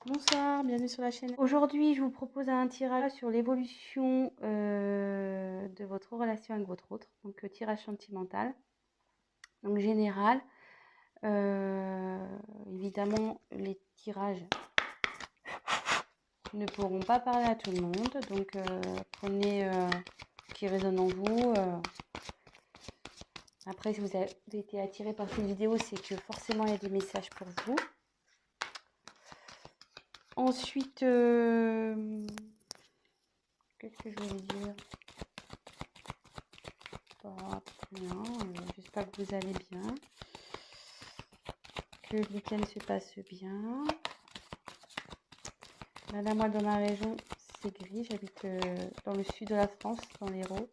Bonsoir, bienvenue sur la chaîne. Aujourd'hui, je vous propose un tirage sur l'évolution de votre relation avec votre autre. Donc, tirage sentimental. Donc, général. Évidemment, les tirages ne pourront pas parler à tout le monde. Donc, prenez ce qui résonne en vous. Après, si vous avez été attiré par cette vidéo, c'est que forcément, il y a des messages pour vous. Ensuite, qu'est-ce que je voulais dire? Pas bien. J'espère que vous allez bien. Que le week-end se passe bien. Là, moi, dans ma région, c'est gris. J'habite dans le sud de la France, dans l'Hérault.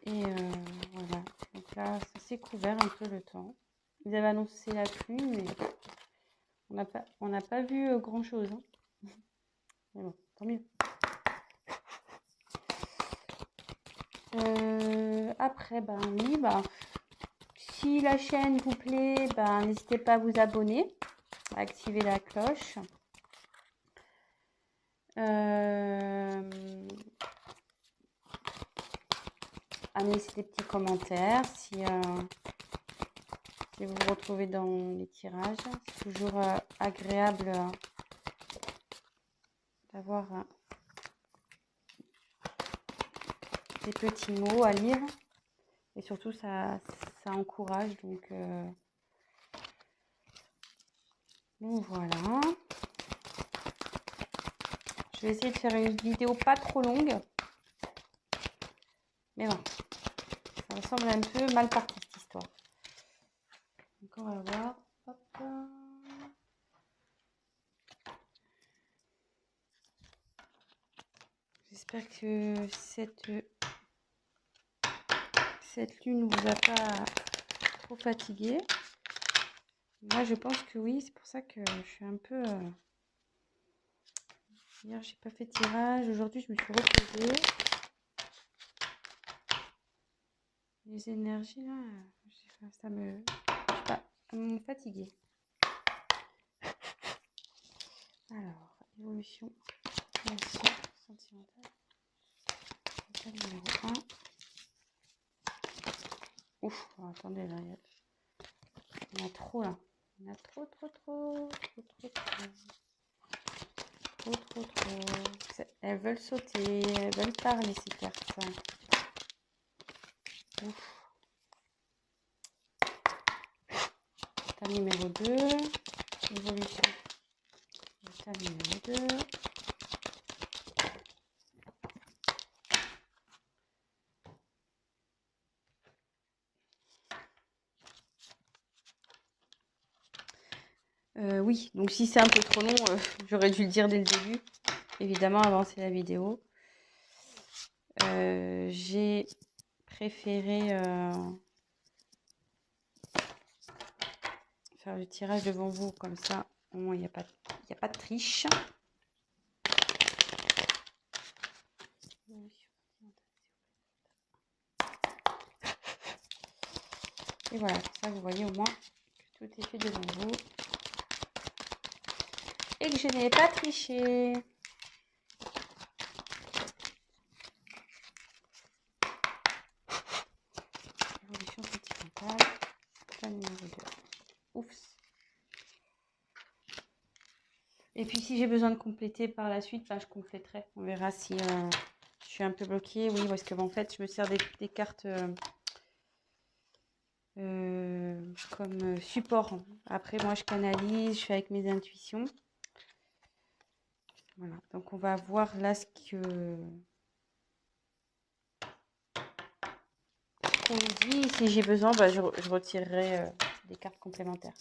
Et voilà. Donc là, ça s'est couvert un peu le temps. Ils avaient annoncé la pluie, mais on n'a pas vu grand-chose. Hein. Mais bon, tant mieux. Après, ben oui, ben, si la chaîne vous plaît, ben, n'hésitez pas à vous abonner, à activer la cloche. À me laisser des petits commentaires si vous vous retrouvez dans les tirages. C'est toujours agréable d'avoir des petits mots à lire. Et surtout, ça encourage. Donc voilà. Je vais essayer de faire une vidéo pas trop longue. Mais bon, ça me semble un peu mal parti cette histoire. Donc on va voir. Hop. J'espère que cette lune ne vous a pas trop fatigué. Moi, je pense que oui. C'est pour ça que je suis un peu... Hier, j'ai pas fait de tirage. Aujourd'hui, je me suis reposée. Les énergies, là, ça me... Je sais pas, elles m'ont fatiguée. Alors, évolution, relation sentimentale. Numéro 1. Ouf, oh, attendez, là, il y en a trop, là. Il y en a trop. Elles veulent sauter, elles veulent parler, ces cartes. Ouf. Table numéro 2. Évolution. Table numéro 2. Oui, donc si c'est un peu trop long, j'aurais dû le dire dès le début. Évidemment, avancer la vidéo. J'ai préféré faire le tirage devant vous, comme ça, au moins il n'y a pas de triche. Et voilà, comme ça vous voyez au moins que tout est fait devant vous. Et que je n'ai pas triché. Évolution sentimentale. Plan numéro 2. Ouf. Et puis si j'ai besoin de compléter par la suite, je compléterai. On verra si je suis un peu bloquée. Oui, parce que en fait, je me sers des cartes comme support. Après, moi, je canalise, je fais avec mes intuitions. Voilà, donc on va voir là ce qu'on nous dit. Si j'ai besoin, je retirerai des cartes complémentaires.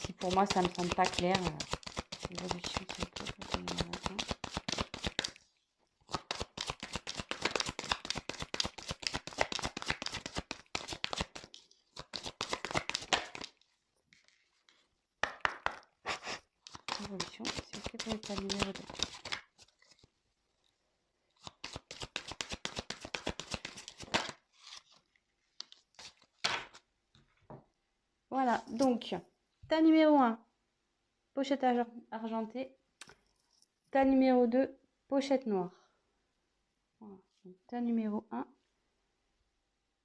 Si pour moi, ça ne me semble pas clair, l'évolution de cette évolution, c'est ok pour l'état numéro 2. Voilà, donc Tas numéro 1, pochette argentée. Tas numéro 2, pochette noire. Voilà. Donc, tas numéro 1,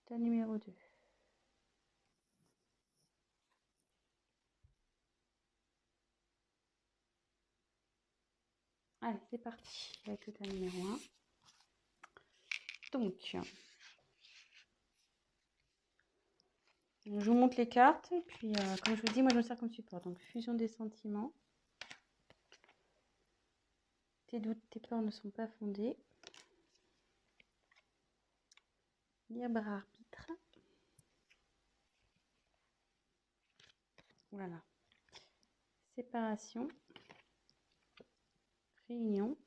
tas numéro 2. Allez, c'est parti avec le tas numéro 1. Donc, je vous montre les cartes. Et puis, comme je vous dis, moi, je me sers comme support. Donc, fusion des sentiments. Tes doutes, tes peurs ne sont pas fondés. Libre arbitre. Voilà. Séparation. Réunion.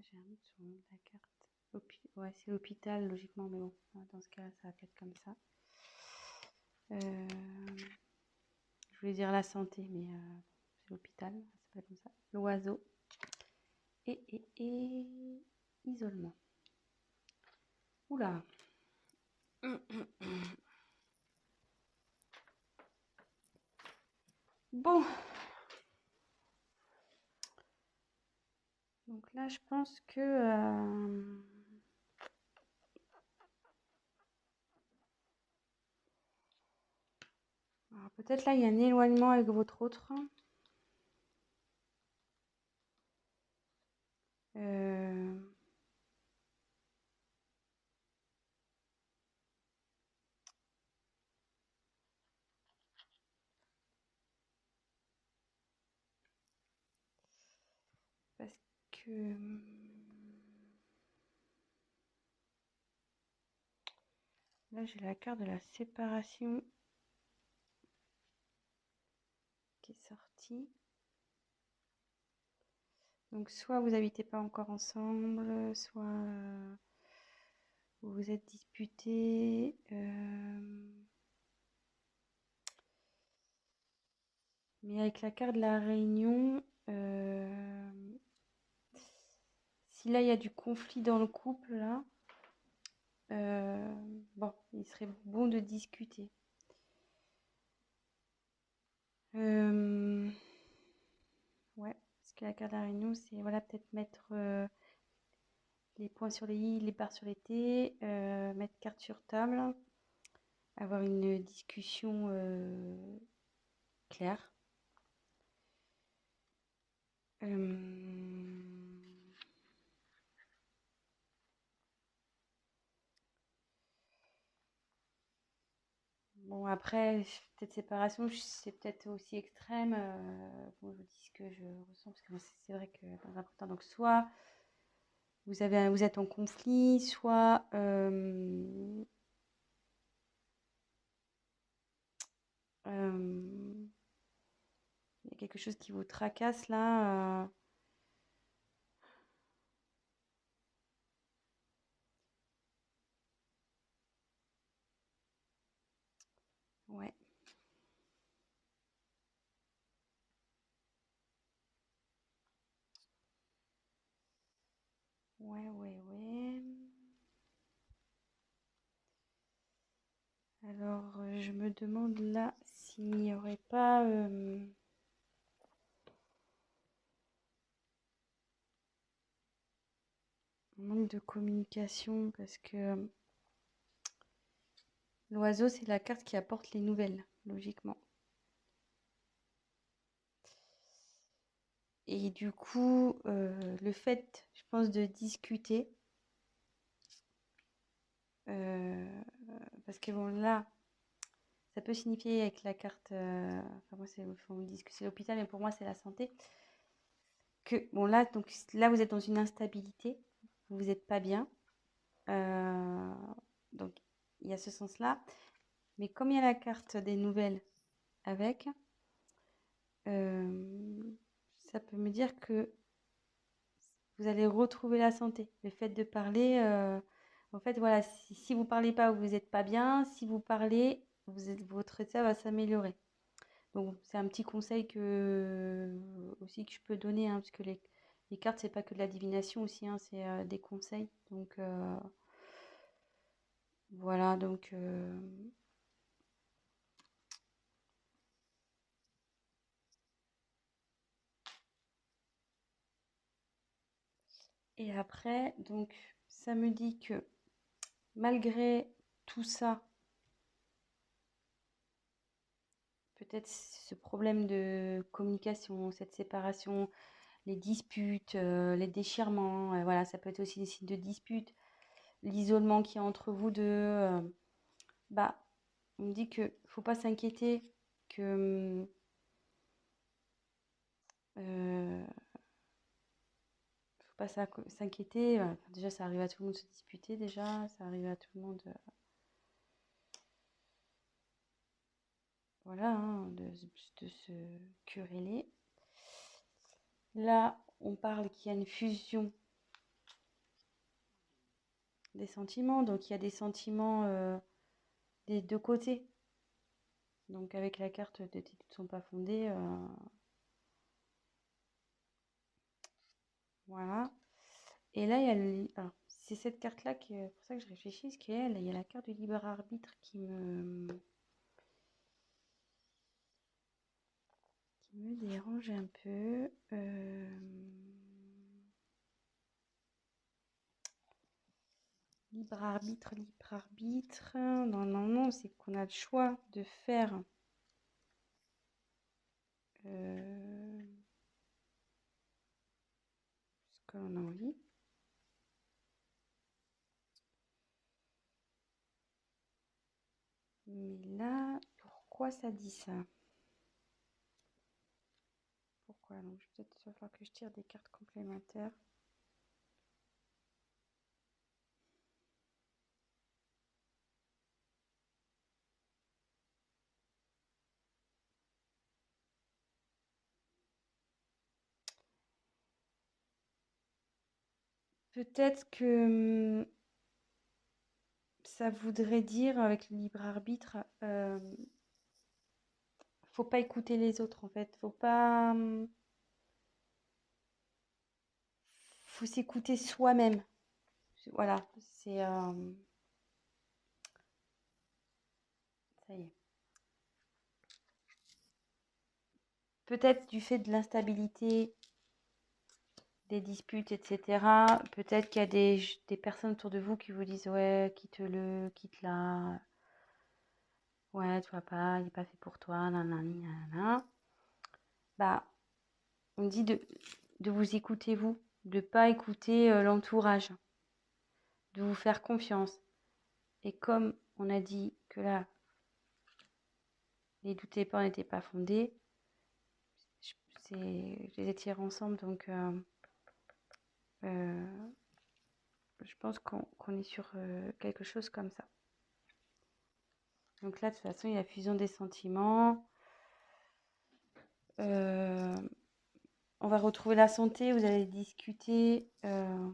J'ai un doute sur le nom de la carte. Ouais, c'est l'hôpital, logiquement, mais bon, dans ce cas, ça va être comme ça. Je voulais dire la santé, mais c'est l'hôpital, ça s'appelle comme ça. L'oiseau. Et isolement. Oula. Bon. Donc là, je pense que... alors peut-être là, il y a un éloignement avec votre autre. Parce que... là, j'ai la carte de la séparation qui est sortie. Donc, soit vous n'habitez pas encore ensemble, soit vous vous êtes disputés. Mais avec la carte de la réunion, si là il y a du conflit dans le couple, là, bon, il serait bon de discuter. Ouais, parce que la carte de la réunion, c'est voilà, peut-être mettre les points sur les i, les barres sur les t, mettre carte sur table, avoir une discussion claire. Bon, après, peut-être séparation, c'est peut-être aussi extrême. Bon, je vous dis ce que je ressens, parce que c'est vrai que dans un premier temps, donc soit vous êtes en conflit, soit il y a quelque chose qui vous tracasse là. Ouais. Ouais. Alors, je me demande là s'il n'y aurait pas un manque de communication, parce que l'oiseau, c'est la carte qui apporte les nouvelles, logiquement. Et du coup, le fait, je pense, de discuter, parce que bon, là, ça peut signifier avec la carte, enfin moi, on me dit que c'est l'hôpital, mais pour moi, c'est la santé, que bon, là, donc, là, vous êtes dans une instabilité, vous n'êtes pas bien, donc il y a ce sens-là, mais comme il y a la carte des nouvelles avec, ça peut me dire que vous allez retrouver la santé. Le fait de parler, en fait, voilà, si vous ne parlez pas, vous n'êtes pas bien. Si vous parlez, votre état va s'améliorer. Donc, c'est un petit conseil aussi que je peux donner, hein, parce que les cartes, c'est pas que de la divination aussi, hein, c'est des conseils. Donc, voilà, donc... Et après, donc, ça me dit que malgré tout ça, peut-être ce problème de communication, cette séparation, les disputes, les déchirements, voilà, ça peut être aussi des signes de dispute, l'isolement qu'il y a entre vous deux, bah, on me dit que faut pas s'inquiéter, que faut pas s'inquiéter. Enfin, déjà, ça arrive à tout le monde de se disputer, déjà, ça arrive à tout le monde, voilà, hein, de se quereller. Là, on parle qu'il y a une fusion des sentiments, donc il y a des sentiments des deux côtés. Donc avec la carte de tes doutes ne sont pas fondés, voilà. Et là, il y a alors, c'est cette carte-là qui est pour ça que je réfléchis, parce qu'il y a la carte du libre arbitre qui me dérange un peu. Libre arbitre, libre arbitre. Non, non, non, c'est qu'on a le choix de faire ce que l'on a envie. Mais là, pourquoi ça dit ça? Pourquoi? Donc, peut-être il va falloir que je tire des cartes complémentaires. Peut-être que ça voudrait dire, avec le libre arbitre, faut pas écouter les autres en fait. Faut s'écouter soi-même. Voilà, c'est ça y est. Peut-être du fait de l'instabilité, des disputes, etc. Peut-être qu'il y a des personnes autour de vous qui vous disent ouais, quitte-le, quitte-la. Ouais, tu vois pas, il n'est pas fait pour toi, nanani, nanana. Bah, on dit de vous écouter vous, de pas écouter l'entourage, de vous faire confiance. Et comme on a dit que là, les doutes et peurs n'étaient pas fondés, je les ai tirés ensemble, donc je pense qu'on est sur quelque chose comme ça. Donc là, de toute façon, il y a fusion des sentiments. On va retrouver la santé, vous allez discuter. Ce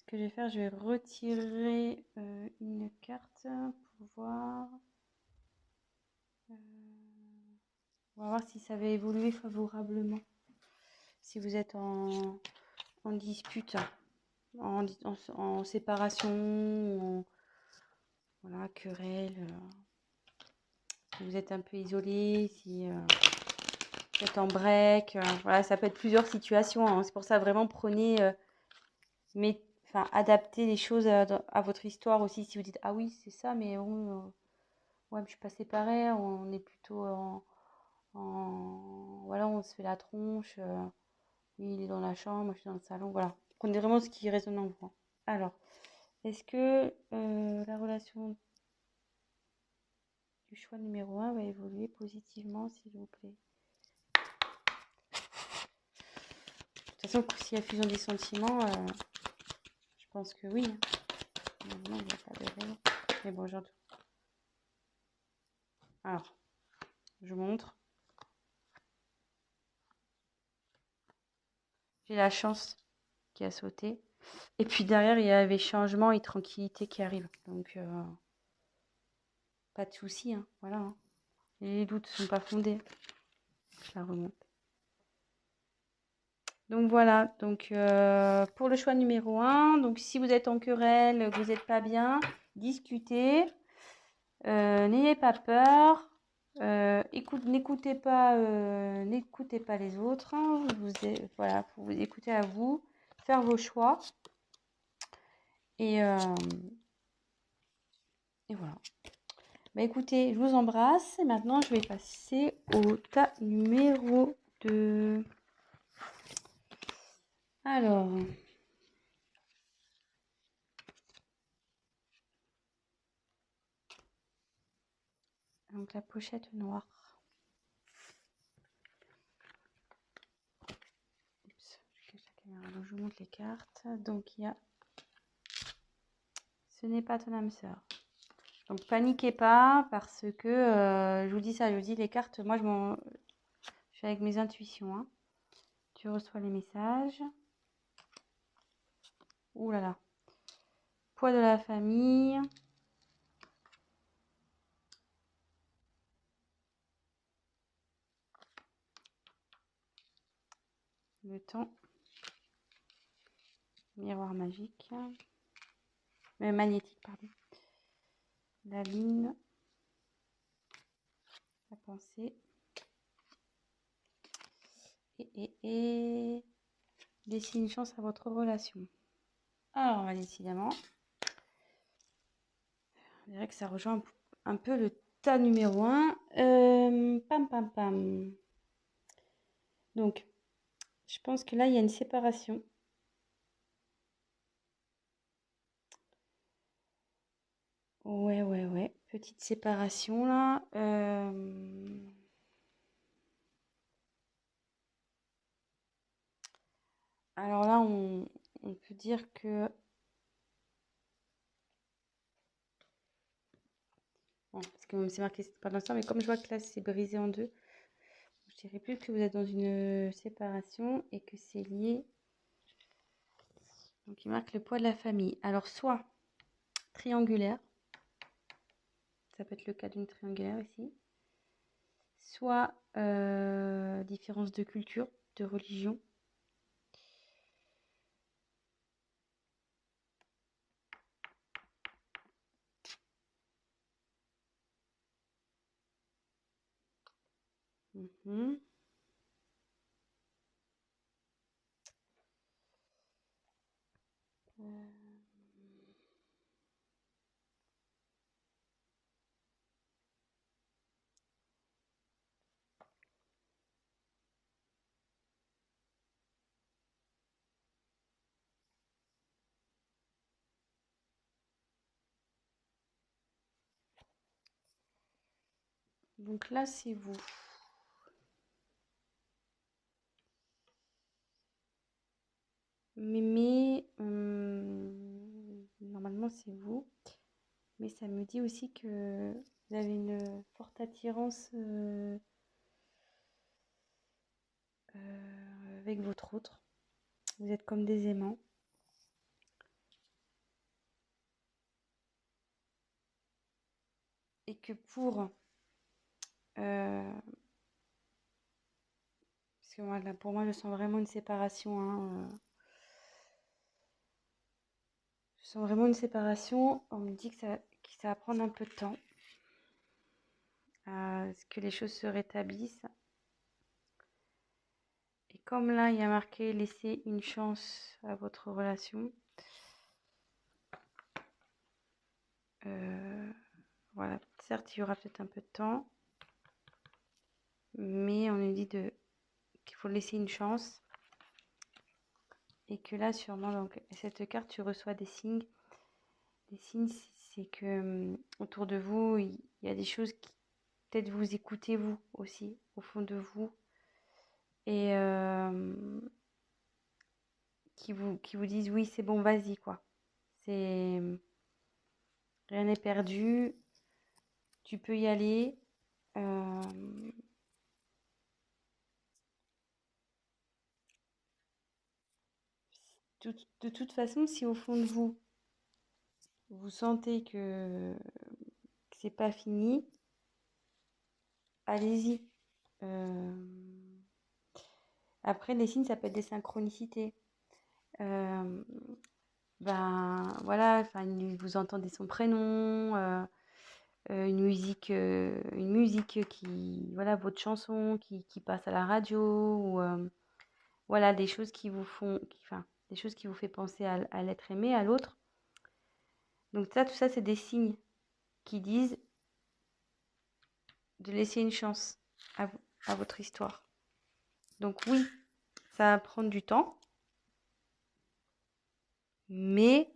que je vais faire, je vais retirer une carte pour voir. On va voir si ça va évoluer favorablement. Si vous êtes en dispute, en séparation, voilà, querelle, si vous êtes un peu isolé, si vous êtes en break, voilà, ça peut être plusieurs situations, hein. C'est pour ça, vraiment, prenez, adaptez les choses à votre histoire aussi. Si vous dites, ah oui, c'est ça, mais bon, ouais, mais je suis pas séparée, on est plutôt voilà, on se fait la tronche, lui, il est dans la chambre, moi, je suis dans le salon, voilà. Prenez vraiment ce qui résonne en vous, hein. Alors, est-ce que la relation du choix numéro 1 va évoluer positivement, s'il vous plaît? De toute façon, s'il y a fusion des sentiments, je pense que oui, hein. Non, il n'y a pas de raison. Mais bon, j'entends. Alors, je montre. J'ai la chance qui a sauté. Et puis derrière, il y avait changement et tranquillité qui arrive. Donc, pas de souci, hein. Voilà, hein. Et les doutes ne sont pas fondés. Je la remonte. Donc voilà, donc pour le choix numéro 1, donc si vous êtes en querelle, que vous n'êtes pas bien, discutez, n'ayez pas peur, n'écoutez pas les autres, hein, voilà, faut vous écouter à vous, faire vos choix, et voilà. Bah écoutez, je vous embrasse, et maintenant je vais passer au tas numéro 2. Alors, donc la pochette noire. Oups, je cache la caméra, donc je vous montre les cartes. Donc il y a Ce n'est pas ton âme sœur. Donc paniquez pas parce que je vous dis ça, je vous dis les cartes, moi je suis avec mes intuitions, hein. Tu reçois les messages. Ouh là là. Poids de la famille. Le temps. Miroir magique. Magnétique, pardon. La lune. La pensée. Et laissez une chance à votre relation. Alors, décidément, on dirait que ça rejoint un peu le tas numéro 1. Pam, pam, pam. Donc, je pense que là, il y a une séparation. Ouais. Petite séparation là. Alors là, on peut dire que... Bon, parce que c'est marqué pas l'instant, mais comme je vois que là, c'est brisé en deux, je dirais plus que vous êtes dans une séparation et que c'est lié. Donc, il marque le poids de la famille. Alors, soit triangulaire, ça peut être le cas d'une triangulaire ici, soit différence de culture, de religion. Mhm. Donc là, c'est vous. Mais normalement, c'est vous. Mais ça me dit aussi que vous avez une forte attirance avec votre autre. Vous êtes comme des aimants. Et que parce que moi, là, pour moi, je sens vraiment une séparation, hein, je sens vraiment une séparation. On me dit que ça va prendre un peu de temps à ce que les choses se rétablissent. Et comme là, il y a marqué laisser une chance à votre relation. Voilà, certes, il y aura peut-être un peu de temps, mais on nous dit qu'il faut laisser une chance. Et que là, sûrement, donc, cette carte, tu reçois des signes. Les signes, c'est que autour de vous, il y a des choses qui peut-être vous écoutez vous aussi, au fond de vous, et qui vous disent oui, c'est bon, vas-y, quoi. C'est rien n'est perdu, tu peux y aller. De toute façon, si au fond de vous, vous sentez que c'est pas fini, allez-y. Après, les signes, ça peut être des synchronicités. Euh, Ben voilà, enfin, vous entendez son prénom, une musique qui, voilà, votre chanson qui passe à la radio, ou voilà, des choses qui vous font, enfin, des choses qui vous fait penser à l'être aimé, à l'autre. Donc ça, tout ça, c'est des signes qui disent de laisser une chance à votre histoire. Donc oui, ça va prendre du temps, mais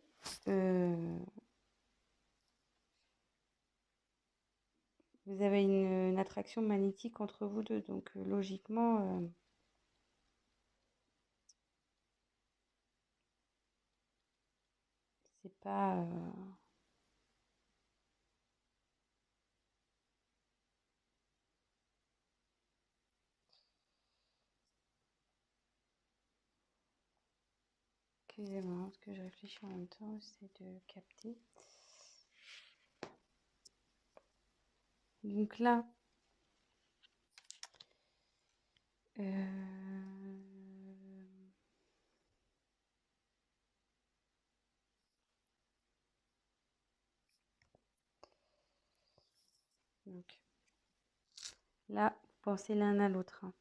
vous avez une attraction magnétique entre vous deux. Donc logiquement, c'est pas... Excusez-moi, parce que je réfléchis en même temps, j'essaie de capter. Donc là, donc là, vous pensez l'un à l'autre, hein.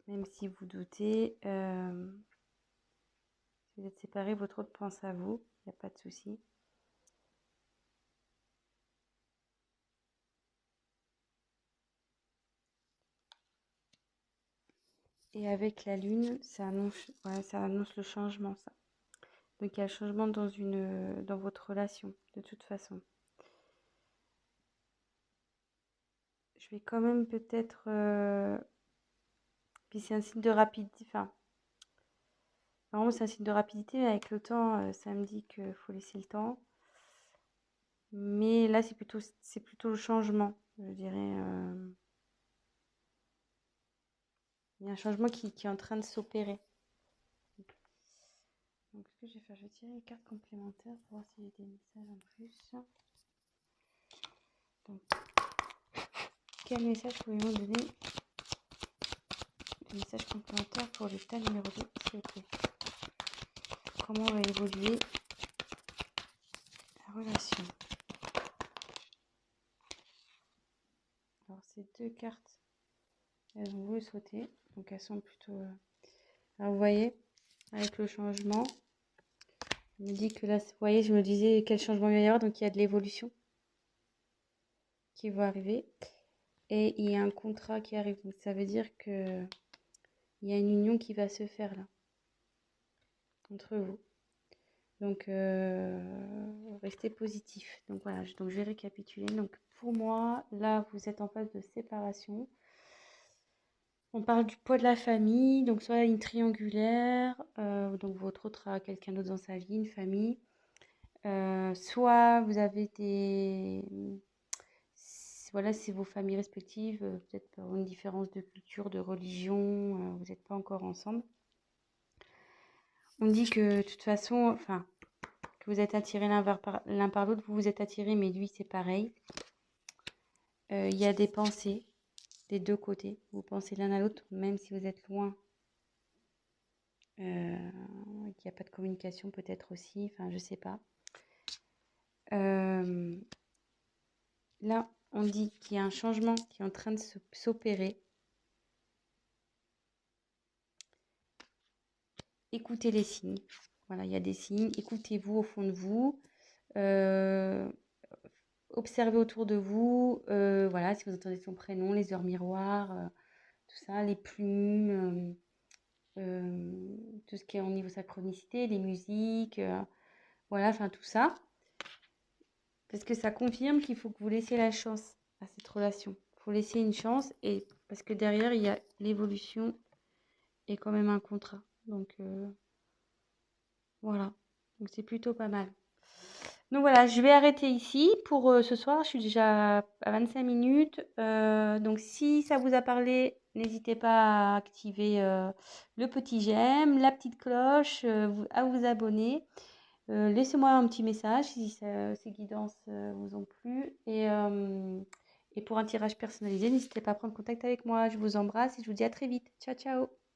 Même si vous doutez, si vous êtes séparés, votre autre pense à vous, il n'y a pas de souci. Et avec la lune, ça annonce le changement, ça. Donc il y a le changement dans votre relation, de toute façon. Je vais quand même peut-être... puis c'est un signe de rapidité, enfin, normalement c'est un signe de rapidité, mais avec le temps, ça me dit qu'il faut laisser le temps. Mais là, c'est plutôt le changement, je dirais. Il y a un changement qui est en train de s'opérer. Donc, ce que je vais faire, je vais tirer les cartes complémentaires pour voir s'il y a des messages en plus. Donc, quel message pouvez-vous donner? Le message complémentaire pour l'état numéro 2, s'il vous plaît. Comment va évoluer la relation? Alors, ces deux cartes, elles ont voulu sauter. Donc, elles sont plutôt... Alors, vous voyez, avec le changement, je me dis que là, vous voyez, je me disais quel changement il va y avoir. Donc, il y a de l'évolution qui va arriver. Et il y a un contrat qui arrive. Donc, ça veut dire que il y a une union qui va se faire là, entre vous. Donc, restez positif. Donc, voilà, donc, je vais récapituler. Donc, pour moi, là, vous êtes en phase de séparation. On parle du poids de la famille, donc soit une triangulaire, donc votre autre a quelqu'un d'autre dans sa vie, une famille. Soit vous avez voilà, c'est vos familles respectives, peut-être par une différence de culture, de religion, vous n'êtes pas encore ensemble. On dit que de toute façon, enfin, que vous êtes attirés l'un par l'autre, vous vous êtes attirés, mais lui c'est pareil. Il y a des pensées des deux côtés, vous pensez l'un à l'autre, même si vous êtes loin. Qu'il n'y a pas de communication peut-être aussi, enfin je sais pas. Là, on dit qu'il y a un changement qui est en train de s'opérer. Écoutez les signes. Voilà, il y a des signes. Écoutez-vous au fond de vous. Observez autour de vous. Voilà, si vous entendez son prénom, les heures miroirs, tout ça, les plumes, tout ce qui est au niveau synchronicité, les musiques, voilà, enfin tout ça. Parce que ça confirme qu'il faut que vous laissiez la chance à cette relation. Il faut laisser une chance, et parce que derrière, il y a l'évolution et quand même un contrat. Donc, voilà. Donc, c'est plutôt pas mal. Donc, voilà, je vais arrêter ici pour ce soir. Je suis déjà à 25 minutes. Donc, si ça vous a parlé, n'hésitez pas à activer le petit j'aime, la petite cloche, à vous abonner. Laissez-moi un petit message si ces guidances vous ont plu. Et pour un tirage personnalisé, n'hésitez pas à prendre contact avec moi. Je vous embrasse et je vous dis à très vite. Ciao, ciao!